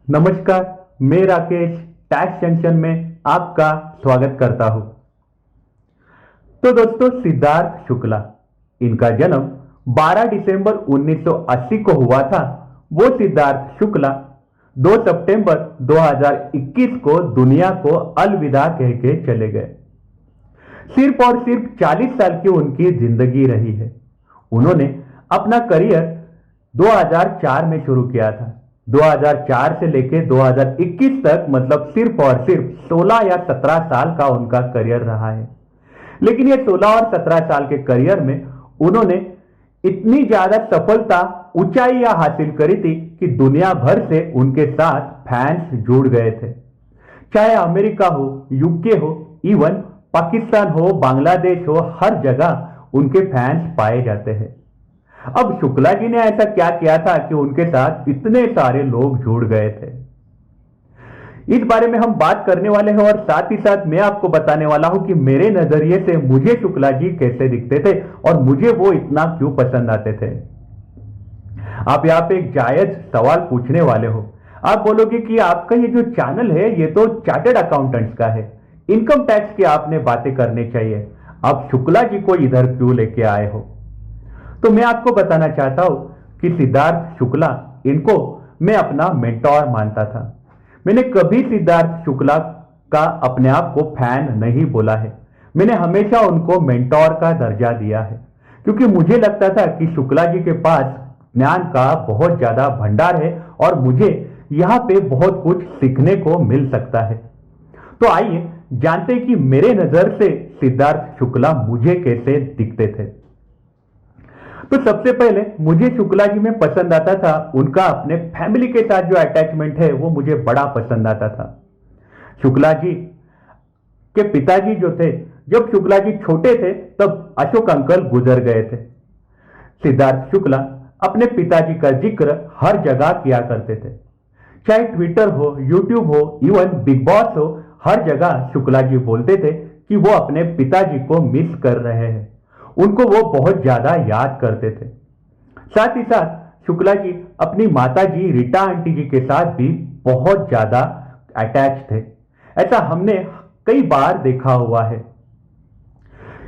नमस्कार। मैं Rakesh tax junction में आपका स्वागत करता हूं। तो दोस्तों, सिद्धार्थ शुक्ला, इनका जन्म 12 दिसंबर 1980 को हुआ था। वो सिद्धार्थ शुक्ला 2 सितंबर 2021 को दुनिया को अलविदा कह के चले गए। सिर्फ और सिर्फ 40 साल की उनकी जिंदगी रही है। उन्होंने अपना करियर 2004 में शुरू किया था। 2004 से लेकर 2021 तक, मतलब सिर्फ और सिर्फ 16 या 17 साल का उनका करियर रहा है। लेकिन ये 16 और 17 साल के करियर में उन्होंने इतनी ज्यादा सफलता, ऊंचाइयां हासिल करी थी कि दुनिया भर से उनके साथ फैंस जुड़ गए थे। चाहे अमेरिका हो, यूके हो, इवन पाकिस्तान हो, बांग्लादेश हो, हर जगह उनके फैंस पाए जाते हैं। अब शुक्ला जी ने ऐसा क्या किया था कि उनके साथ इतने सारे लोग जुड़ गए थे? इस बारे में हम बात करने वाले हैं और साथ ही साथ मैं आपको बताने वाला हूं कि मेरे नजरिए से मुझे शुक्ला जी कैसे दिखते थे और मुझे वो इतना क्यों पसंद आते थे। आप यहाँ पे एक जायज सवाल पूछने वाले हो। आप बोलोगे कि आपका ये जो चैनल है ये तो चार्टर्ड अकाउंटेंट्स का है, इनकम टैक्स की आपने बातें करनी चाहिए, आप शुक्ला जी को इधर क्यों लेके आए हो? तो मैं आपको बताना चाहता हूं कि सिद्धार्थ शुक्ला, इनको मैं अपना मेंटोर मानता था। मैंने कभी सिद्धार्थ शुक्ला का अपने आप को फैन नहीं बोला है। मैंने हमेशा उनको मेंटोर का दर्जा दिया है, क्योंकि मुझे लगता था कि शुक्ला जी के पास ज्ञान का बहुत ज्यादा भंडार है और मुझे यहाँ पे बहुत कुछ सीखने को मिल सकता है। तो आइए जानते हैं कि मेरे नजर से सिद्धार्थ शुक्ला मुझे कैसे दिखते थे। तो सबसे पहले मुझे शुक्ला जी में पसंद आता था उनका अपने फैमिली के साथ जो अटैचमेंट है, वो मुझे बड़ा पसंद आता था। शुक्ला जी के पिताजी जो थे, जब शुक्ला जी छोटे थे तब अशोक अंकल गुजर गए थे। सिद्धार्थ शुक्ला अपने पिताजी का जिक्र हर जगह किया करते थे, चाहे ट्विटर हो, यूट्यूब हो, इवन बिग बॉस हो, हर जगह शुक्ला जी बोलते थे कि वो अपने पिताजी को मिस कर रहे हैं, उनको वो बहुत ज्यादा याद करते थे। साथ ही साथ शुक्ला जी अपनी माता जी रीटा आंटी जी के साथ भी बहुत ज्यादा अटैच थे। ऐसा हमने कई बार देखा हुआ है।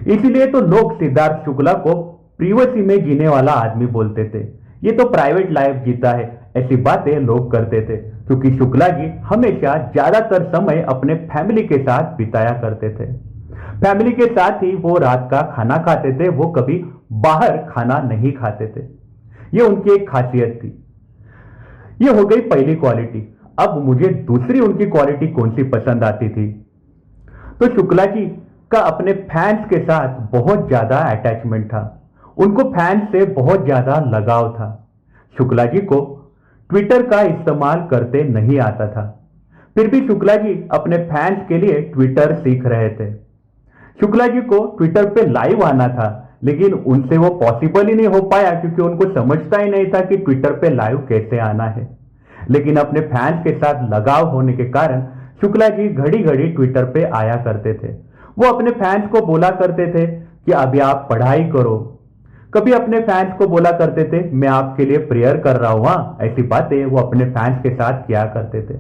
इसीलिए तो लोग सिद्धार्थ शुक्ला को प्रिवेसी में जीने वाला आदमी बोलते थे। ये तो प्राइवेट लाइफ जीता है, ऐसी बातें लोग करते थे, क्योंकि शुक्ला जी हमेशा ज्यादातर समय अपने फैमिली के साथ बिताया करते थे। फैमिली के साथ ही वो रात का खाना खाते थे, वो कभी बाहर खाना नहीं खाते थे। ये उनकी एक खासियत थी। ये हो गई पहली क्वालिटी। अब मुझे दूसरी उनकी क्वालिटी कौन सी पसंद आती थी? तो शुक्ला जी का अपने फैंस के साथ बहुत ज्यादा अटैचमेंट था। उनको फैंस से बहुत ज्यादा लगाव था। शुक्ला जी को ट्विटर का इस्तेमाल करते नहीं आता था, फिर भी शुक्ला जी अपने फैंस के लिए ट्विटर सीख रहे थे। शुक्ला जी को ट्विटर पे लाइव आना था, लेकिन उनसे वो पॉसिबल ही नहीं हो पाया, क्योंकि उनको समझता ही नहीं था कि ट्विटर पे लाइव कैसे आना है। लेकिन अपने फैंस के साथ लगाव होने के कारण शुक्ला जी घड़ी घड़ी ट्विटर पे आया करते थे। वो अपने फैंस को बोला करते थे कि अभी आप पढ़ाई करो। कभी अपने फैंस को बोला करते थे मैं आपके लिए प्रेयर कर रहा हूं। ऐसी बातें वो अपने फैंस के साथ किया करते थे।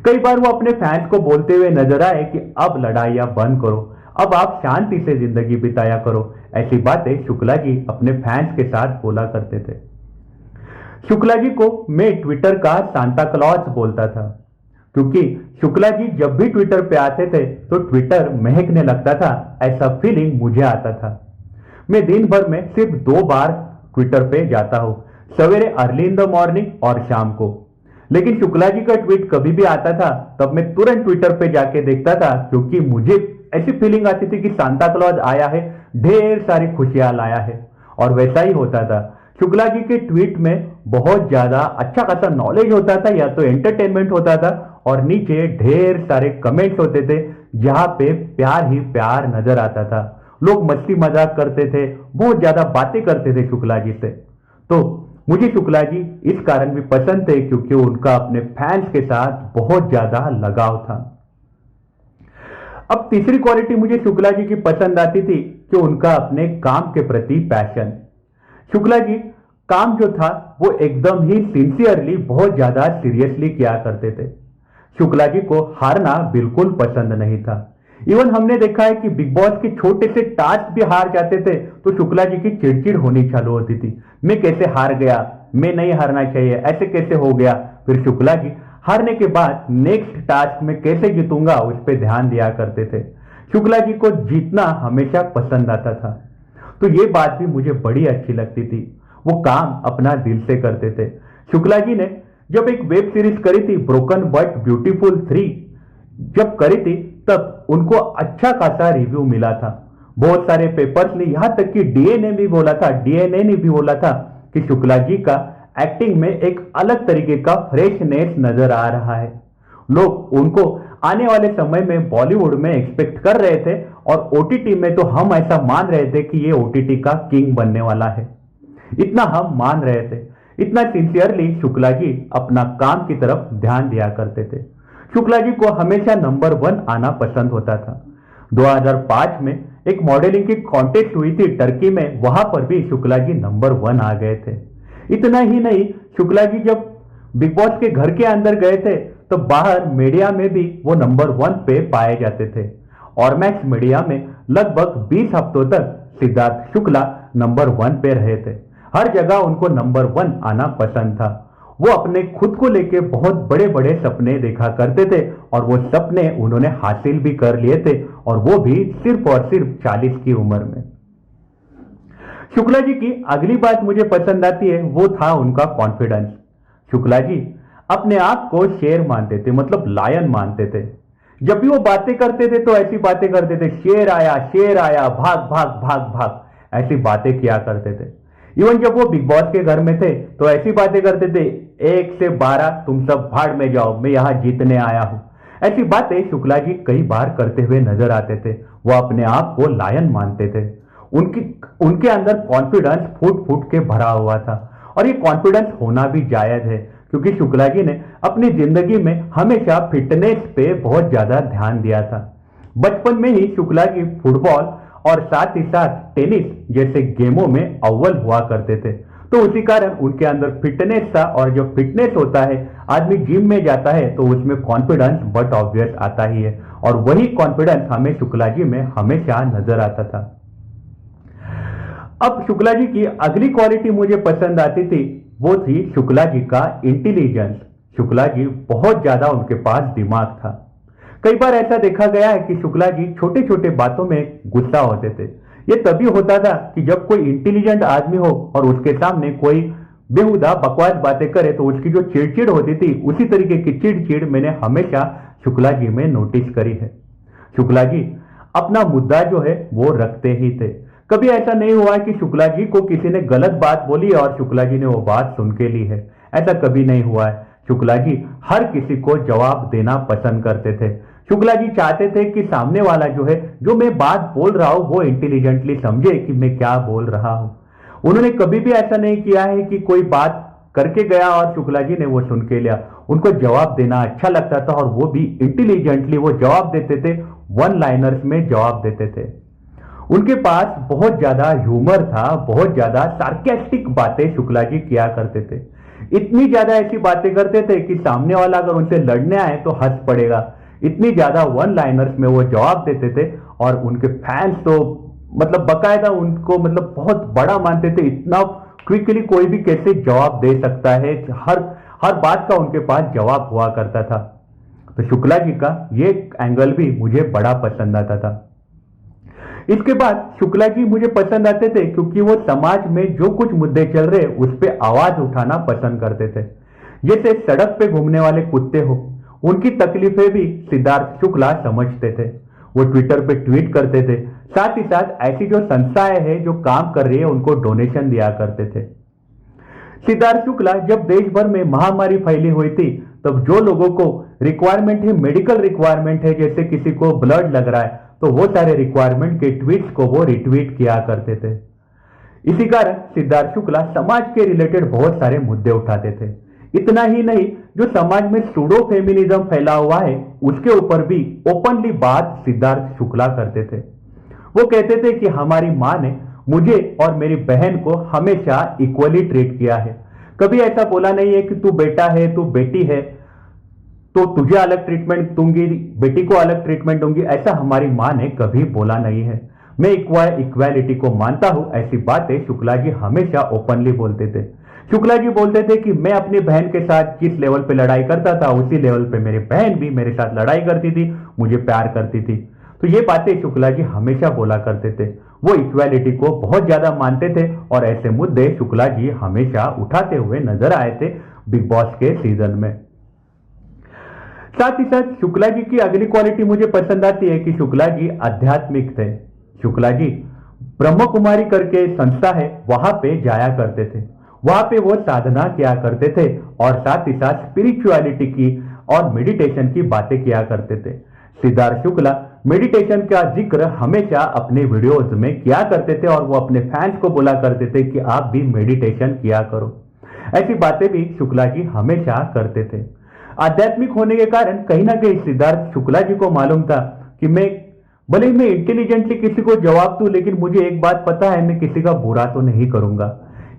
कई बार वो अपने फैंस को बोलते हुए नजर आए कि अब लड़ाइयां बंद करो, अब आप शांति से जिंदगी बिताया करो। ऐसी बातें शुक्ला जी अपने फैंस के साथ बोला करते थे। शुक्ला जी को मैं ट्विटर का सांता क्लॉज बोलता था, क्योंकि शुक्ला जी जब भी ट्विटर पे आते थे तो ट्विटर महकने लगता था, ऐसा फीलिंग मुझे आता था। मैं दिन भर में सिर्फ 2 बार ट्विटर पे जाता हूं, सवेरे अर्ली इन द मॉर्निंग और शाम को। लेकिन शुक्ला जी का ट्वीट कभी भी आता था तब मैं तुरंत ट्विटर पे जाके देखता था, क्योंकि मुझे ऐसी फीलिंग आती थी कि सांता क्लॉज आया है, ढेर सारी खुशियां लाया है। और वैसा ही होता था। शुक्ला जी के ट्वीट में बहुत ज्यादा अच्छा खासा नॉलेज होता था, या तो एंटरटेनमेंट होता था, और नीचे ढेर सारे कमेंट्स होते थे जहां पे प्यार ही प्यार नजर आता था। लोग मस्ती मजाक करते थे, बहुत ज्यादा बातें करते थे शुक्ला जी से। तो मुझे शुक्ला जी इस कारण भी पसंद थे क्योंकि उनका अपने फैंस के साथ बहुत ज्यादा लगाव था। अब तीसरी क्वालिटी मुझे शुक्ला जी की पसंद आती थी कि उनका अपने काम के प्रति पैशन। शुक्ला जी काम जो था वो एकदम ही सिंसियरली, बहुत ज्यादा सीरियसली किया करते थे। शुक्ला जी को हारना बिल्कुल पसंद नहीं था। इवन हमने देखा है कि बिग बॉस के छोटे से टास्क भी हार जाते थे तो शुक्ला जी की चिड़चिड़ होनी चालू होती थी। मैं कैसे हार गया, मैं नहीं हारना चाहिए, ऐसे कैसे हो गया। फिर शुक्ला जी हारने के बाद नेक्स्ट टास्क में कैसे जीतूंगा उस पर ध्यान दिया करते थे। शुक्ला जी को जीतना हमेशा पसंद आता था, तो ये बात भी मुझे बड़ी अच्छी लगती थी। वो काम अपना दिल से करते थे। शुक्ला जी ने जब एक वेब सीरीज करी थी ब्रोकन बट ब्यूटीफुल 3, जब करी थी तब उनको अच्छा खासा रिव्यू मिला था। बहुत सारे पेपर्स ने, यहां तक कि डीएनए ने भी बोला था कि शुक्ला जी का एक्टिंग में एक अलग तरीके का फ्रेशनेस नजर आ रहा है। लोग उनको आने वाले समय में बॉलीवुड में एक्सपेक्ट कर रहे थे और ओटीटी में तो हम ऐसा मान रहे थे कि ये ओटीटी का किंग बनने वाला है। इतना हम मान रहे थे। इतना सिंसियरली शुक्ला जी अपना काम की तरफ ध्यान दिया करते थे। शुक्ला जी को हमेशा नंबर 1 आना पसंद होता था। 2005 में एक मॉडलिंग की कॉन्टेस्ट हुई थी टर्की में, वहां पर भी शुक्ला जी नंबर 1 आ गए थे। इतना ही नहीं, शुक्ला जी जब बिग बॉस के घर के अंदर गए थे तो बाहर मीडिया में भी वो नंबर 1 पे पाए जाते थे। और मैक्स मीडिया में लगभग 20 हफ्तों तक सिद्धार्थ शुक्ला नंबर 1 पे रहे थे। हर जगह उनको नंबर 1 आना पसंद था। वो अपने खुद को लेके बहुत बड़े बड़े सपने देखा करते थे और वो सपने उन्होंने हासिल भी कर लिए थे, और वो भी सिर्फ और सिर्फ 40 की उम्र में। शुक्ला जी की अगली बात मुझे पसंद आती है, वो था उनका कॉन्फिडेंस। शुक्ला जी अपने आप को शेर मानते थे, मतलब लायन मानते थे। जब भी वो बातें करते थे तो ऐसी बातें करते थे, शेर आया, भाग भाग भाग भाग, ऐसी बातें किया करते थे। इवन जब वो बिग बॉस के घर में थे तो ऐसी बातें करते थे, 1 से 12 तुम सब भाड़ में जाओ, मैं यहां जीतने आया हूं। ऐसी बातें शुक्ला जी कई बार करते हुए नजर आते थे। वो अपने आप को लायन मानते थे। उनके अंदर कॉन्फिडेंस फूट फूट के भरा हुआ था, और ये कॉन्फिडेंस होना भी जायज है, क्योंकि शुक्ला जी ने अपनी जिंदगी में हमेशा फिटनेस पे बहुत ज्यादा ध्यान दिया था। बचपन में ही शुक्ला जी फुटबॉल और साथ ही साथ टेनिस जैसे गेमों में अव्वल हुआ करते थे, तो उसी कारण उनके अंदर फिटनेस था। और जब फिटनेस होता है, आदमी जिम में जाता है तो उसमें कॉन्फिडेंस बट ऑब्वियस आता ही है, और वही कॉन्फिडेंस हमें शुक्ला जी में हमेशा नजर आता था। अब शुक्ला जी की अगली क्वालिटी मुझे पसंद आती थी, वो थी शुक्ला जी का इंटेलिजेंस। शुक्ला जी बहुत ज्यादा उनके पास दिमाग था। कई बार ऐसा देखा गया है कि शुक्ला जी छोटे छोटे बातों में गुस्सा होते थे। यह तभी होता था कि जब कोई इंटेलिजेंट आदमी हो और उसके सामने कोई बेहुदा बकवास बातें करे तो उसकी जो चिड़चिड़ होती थी, उसी तरीके की चिड़चिड़ मैंने हमेशा शुक्ला जी में नोटिस करी है। शुक्ला जी अपना मुद्दा जो है वो रखते ही थे। कभी ऐसा नहीं हुआ कि शुक्ला जी को किसी ने गलत बात बोली और शुक्ला जी ने वो बात सुन के ली है, ऐसा कभी नहीं हुआ है। शुक्ला जी हर किसी को जवाब देना पसंद करते थे। शुक्ला जी चाहते थे कि सामने वाला जो है, जो मैं बात बोल रहा हूं, वो इंटेलिजेंटली समझे कि मैं क्या बोल रहा हूं। उन्होंने कभी भी ऐसा नहीं किया है कि कोई बात करके गया और शुक्ला जी ने वो सुन के लिया। उनको जवाब देना अच्छा लगता था, और वो भी इंटेलिजेंटली वो जवाब देते थे, 1 लाइनर्स में जवाब देते थे। उनके पास बहुत ज्यादा ह्यूमर था, बहुत ज्यादा सार्केस्टिक बातें शुक्ला जी किया करते थे। इतनी ज्यादा ऐसी बातें करते थे कि सामने वाला अगर उनसे लड़ने आए तो हंस पड़ेगा। इतनी ज्यादा 1 लाइनर्स में वो जवाब देते थे, और उनके फैंस तो मतलब बकायदा उनको मतलब बहुत बड़ा मानते थे। इतना क्विकली कोई भी कैसे जवाब दे सकता है, हर हर बात का उनके पास जवाब हुआ करता था। तो शुक्ला जी का ये एंगल भी मुझे बड़ा पसंद आता था। इसके बाद शुक्ला जी मुझे पसंद आते थे क्योंकि वो समाज में जो कुछ मुद्दे चल रहे उस पर आवाज उठाना पसंद करते थे। जैसे सड़क पे घूमने वाले कुत्ते हो, उनकी तकलीफें भी सिद्धार्थ शुक्ला समझते थे। वो ट्विटर पे ट्वीट करते थे, साथ ही साथ ऐसी जो संस्थाएं हैं जो काम कर रही है उनको डोनेशन दिया करते थे। सिद्धार्थ शुक्ला जब देश भर में महामारी फैली हुई थी, तब जो लोगों को रिक्वायरमेंट है, मेडिकल रिक्वायरमेंट है, जैसे किसी को ब्लड लग रहा है, तो वो सारे रिक्वायरमेंट के ट्वीट्स को वो रिट्वीट किया करते थे। इसी कारण सिद्धार्थ शुक्ला समाज के रिलेटेड बहुत सारे मुद्दे उठाते थे। इतना ही नहीं, जो समाज में सूडो फेमिनिज्म फैला हुआ है उसके ऊपर भी ओपनली बात सिद्धार्थ शुक्ला करते थे। वो कहते थे कि हमारी माँ ने मुझे और मेरी बहन को हमेशा इक्वली ट्रीट किया है। कभी ऐसा बोला नहीं है कि तू बेटा है, तू बेटी है तो तुझे अलग ट्रीटमेंट दूंगी, बेटी को अलग ट्रीटमेंट दूंगी, ऐसा हमारी मां ने कभी बोला नहीं है। मैं इक्वालिटी को मानता हूं, ऐसी बातें शुक्ला जी हमेशा ओपनली बोलते थे। शुक्ला जी बोलते थे कि मैं अपनी बहन के साथ जिस लेवल पे लड़ाई करता था उसी लेवल पे मेरी बहन भी मेरे साथ लड़ाई करती थी, मुझे प्यार करती थी। तो ये बातें शुक्ला जी हमेशा बोला करते थे। वो इक्वालिटी को बहुत ज्यादा मानते थे और ऐसे मुद्दे शुक्ला जी हमेशा उठाते हुए नजर आए थे बिग बॉस के सीजन में। साथ ही साथ शुक्ला जी की अगली क्वालिटी मुझे पसंद आती है कि शुक्ला जी आध्यात्मिक थे। शुक्ला जी ब्रह्म कुमारी करके संस्था है, वहां पे जाया करते थे, वहां पे वो साधना किया करते थे और साथ ही साथ स्पिरिचुअलिटी की और मेडिटेशन की बातें किया करते थे। सिद्धार्थ शुक्ला मेडिटेशन का जिक्र हमेशा अपने वीडियोज में किया करते थे और वो अपने फैंस को बोला करते थे कि आप भी मेडिटेशन किया करो। ऐसी बातें भी शुक्ला जी हमेशा करते थे। आध्यात्मिक होने के कारण कहीं ना कहीं सिद्धार्थ शुक्ला जी को मालूम था कि मैं भले ही मैं इंटेलिजेंटली किसी को जवाब दूं, लेकिन मुझे एक बात पता है, मैं किसी का बुरा तो नहीं करूंगा।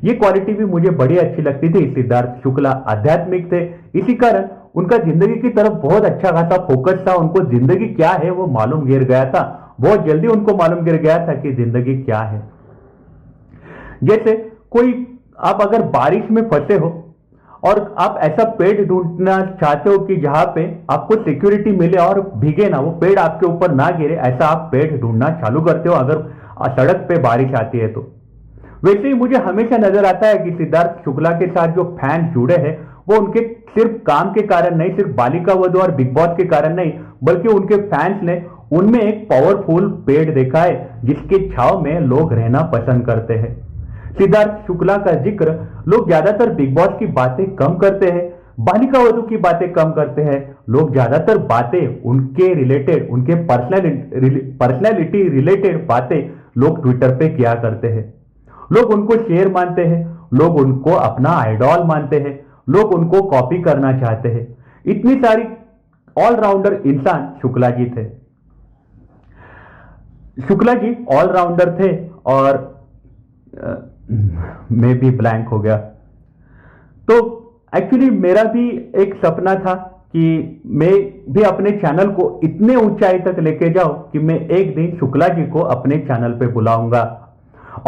ये क्वालिटी भी मुझे बड़ी अच्छी लगती थी। सिद्धार्थ शुक्ला आध्यात्मिक थे, इसी कारण उनका जिंदगी की तरफ बहुत अच्छा खासा फोकस था। उनको जिंदगी क्या है वो मालूम गिर गया था, बहुत जल्दी उनको मालूम गिर गया था कि जिंदगी क्या है। जैसे कोई आप अगर बारिश में फंसे हो और आप ऐसा पेड़ ढूंढना चाहते हो कि जहां पे आपको सिक्योरिटी मिले और भीगे ना, वो पेड़ आपके ऊपर ना गिरे, ऐसा आप पेड़ ढूंढना चालू करते हो अगर सड़क पे बारिश आती है तो। वैसे ही मुझे हमेशा नजर आता है कि सिद्धार्थ शुक्ला के साथ जो फैंस जुड़े हैं वो उनके सिर्फ काम के कारण नहीं, सिर्फ बालिका वधू और बिग बॉस के कारण नहीं, बल्कि उनके फैंस ने उनमें एक पावरफुल पेड़ देखा है जिसके छाव में लोग रहना पसंद करते हैं। सिद्धार्थ शुक्ला का जिक्र लोग ज्यादातर बिग बॉस की बातें कम करते हैं, बालिका वधू की बातें कम करते हैं। लोग ज्यादातर बातें उनके रिलेटेड, उनके पर्सनैलिटी रिलेटेड बातें लोग ट्विटर पे किया करते हैं। लोग उनको शेर मानते हैं, लोग उनको अपना आइडॉल मानते हैं, लोग उनको कॉपी करना चाहते हैं। इतनी सारी ऑलराउंडर इंसान शुक्ला जी थे। शुक्ला जी ऑलराउंडर थे और मैं भी ब्लैंक हो गया। तो एक्चुअली मेरा भी एक सपना था कि मैं भी अपने चैनल को इतने ऊंचाई तक लेके जाऊं कि मैं एक दिन शुक्ला जी को अपने चैनल पे बुलाऊंगा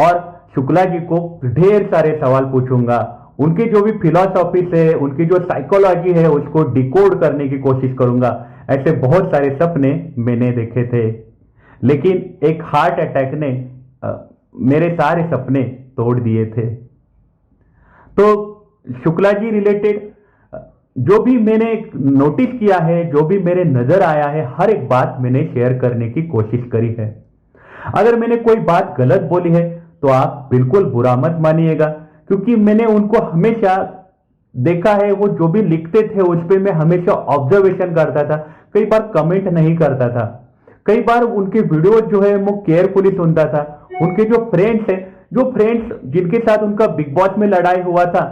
और शुक्ला जी को ढेर सारे सवाल पूछूंगा। उनकी जो भी फिलॉसॉफी है, उनकी जो साइकोलॉजी है, उसको डिकोड करने की कोशिश करूंगा। ऐसे बहुत सारे सपने मैंने देखे थे, लेकिन एक हार्ट अटैक ने मेरे सारे सपने तोड़ दिए थे। तो शुक्ला जी रिलेटेड जो भी मैंने नोटिस किया है, जो भी मेरे नजर आया है, हर एक बात मैंने शेयर करने की कोशिश करी है। अगर मैंने कोई बात गलत बोली है तो आप बिल्कुल बुरा मत मानिएगा, क्योंकि मैंने उनको हमेशा देखा है। वो जो भी लिखते थे उस पर मैं हमेशा ऑब्जर्वेशन करता था, कई बार कमेंट नहीं करता था। कई बार उनके वीडियो जो है वो केयरफुली सुनता था। उनके जो फ्रेंड्स हैं, जो फ्रेंड्स जिनके साथ उनका बिग बॉस में लड़ाई हुआ था,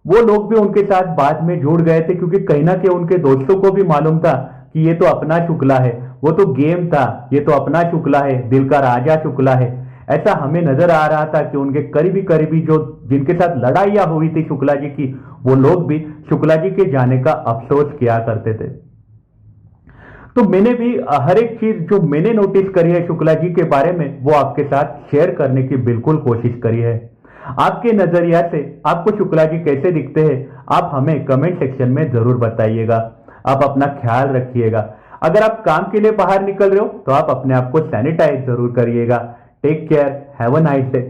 वो लोग भी उनके साथ बाद में जुड़ गए थे, क्योंकि कहीं ना कहीं उनके दोस्तों को भी मालूम था कि ये तो अपना शुक्ला है, वो तो गेम था, ये तो अपना शुक्ला है, दिल का राजा शुक्ला है। ऐसा हमें नजर आ रहा था कि उनके करीबी करीबी जो जिनके साथ लड़ाइयां हुई थी शुक्ला जी की, वो लोग भी शुक्ला जी के जाने का अफसोस किया करते थे। तो मैंने भी हर एक चीज जो मैंने नोटिस करी है शुक्ला जी के बारे में, वो आपके साथ शेयर करने की बिल्कुल कोशिश करी है। आपके नजरिया से आपको शुक्ला जी कैसे दिखते हैं, आप हमें कमेंट सेक्शन में जरूर बताइएगा। आप अपना ख्याल रखिएगा। अगर आप काम के लिए बाहर निकल रहे हो तो आप अपने आप को सैनिटाइज जरूर करिएगा। Take care, have a nice day.